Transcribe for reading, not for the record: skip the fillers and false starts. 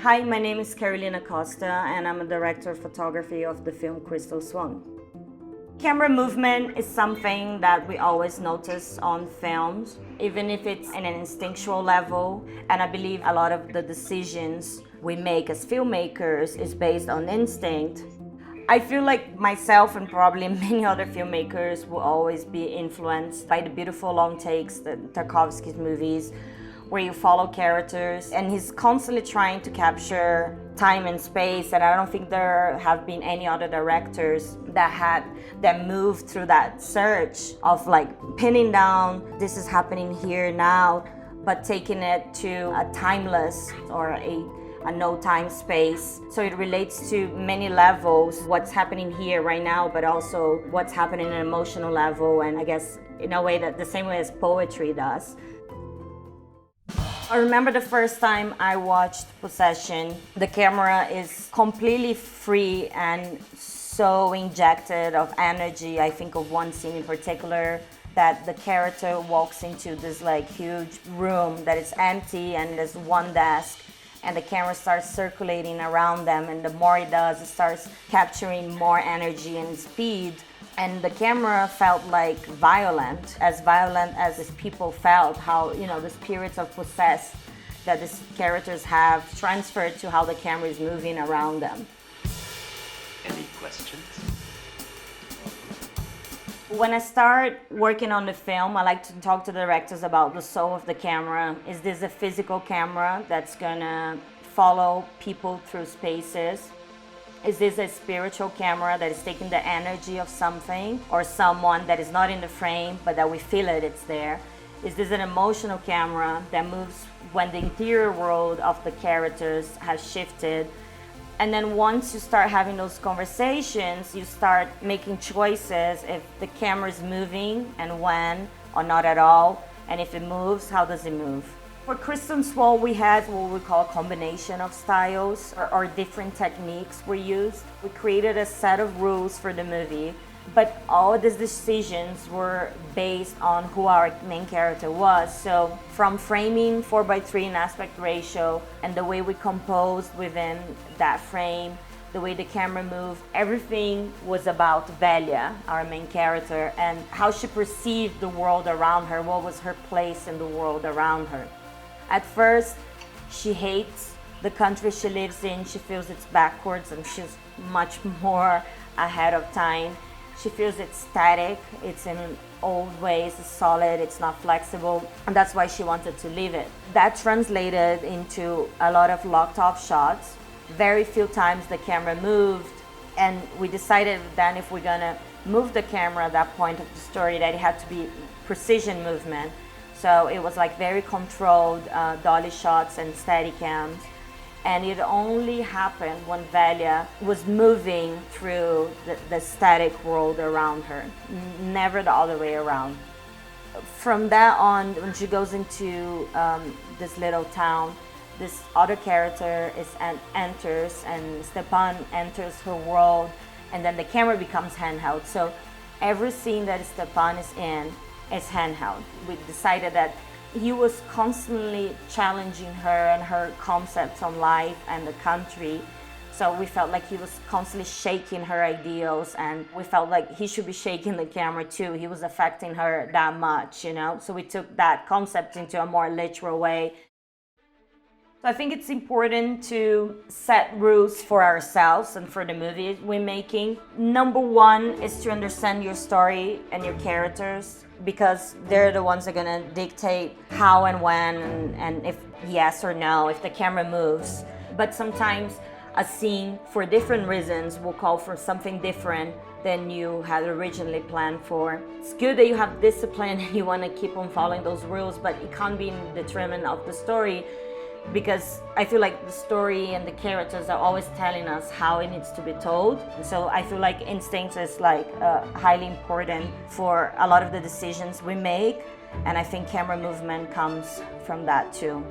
Hi, my name is Carolina Costa and I'm a director of photography of the film Crystal Swan. Camera movement is something that we always notice on films, even if it's in an instinctual level, and I believe a lot of the decisions we make as filmmakers is based on instinct. I feel like myself and probably many other filmmakers will always be influenced by the beautiful long takes, the Tarkovsky's movies, where you follow characters and he's constantly trying to capture time and space, and I don't think there have been any other directors that moved through that search of like pinning down this is happening here now, but taking it to a timeless or a no time space. So it relates to many levels, what's happening here right now, but also what's happening on an emotional level, and I guess in a way that the same way as poetry does. I remember the first time I watched Possession. The camera is completely free and so injected of energy. I think of one scene in particular that the character walks into this like huge room that is empty and there's one desk, and the camera starts circulating around them, and the more it does, it starts capturing more energy and speed. And the camera felt like violent as these people felt, how, you know, the spirits of possessed that these characters have transferred to how the camera is moving around them. Any questions? When I start working on the film, I like to talk to the directors about the soul of the camera. Is this a physical camera that's gonna follow people through spaces? Is this a spiritual camera that is taking the energy of something or someone that is not in the frame but that we feel it's there? Is this an emotional camera that moves when the interior world of the characters has shifted? And then once you start having those conversations, you start making choices if the camera is moving and when, or not at all. And if it moves, how does it move? For Crystal Swan, we had what we call a combination of styles or different techniques were used. We created a set of rules for the movie, but all these decisions were based on who our main character was. So from framing 4:3 in aspect ratio and the way we composed within that frame, the way the camera moved, everything was about Velia, our main character, and how she perceived the world around her, what was her place in the world around her. At first, she hates the country she lives in. She feels it's backwards and she's much more ahead of time. She feels it's static, it's in old ways, it's solid, it's not flexible, and that's why she wanted to leave it. That translated into a lot of locked off shots. Very few times the camera moved, and we decided then if we're gonna move the camera at that point of the story that it had to be precision movement. So it was like very controlled dolly shots and steady cams. And it only happened when Velia was moving through the static world around her, never the other way around. From that on, when she goes into this little town, this other character enters, and Stepan enters her world, and then the camera becomes handheld. So every scene that Stepan is in is handheld. We decided that he was constantly challenging her and her concepts on life and the country. So we felt like he was constantly shaking her ideals, and we felt like he should be shaking the camera too. He was affecting her that much, you know? So we took that concept into a more literal way. So I think it's important to set rules for ourselves and for the movies we're making. Number one is to understand your story and your characters, because they're the ones that are gonna dictate how and when and if yes or no, if the camera moves. But sometimes a scene, for different reasons, will call for something different than you had originally planned for. It's good that you have discipline and you wanna keep on following those rules, but it can't be in detriment of the story, because I feel like the story and the characters are always telling us how it needs to be told. So I feel like instinct is like highly important for a lot of the decisions we make, and I think camera movement comes from that too.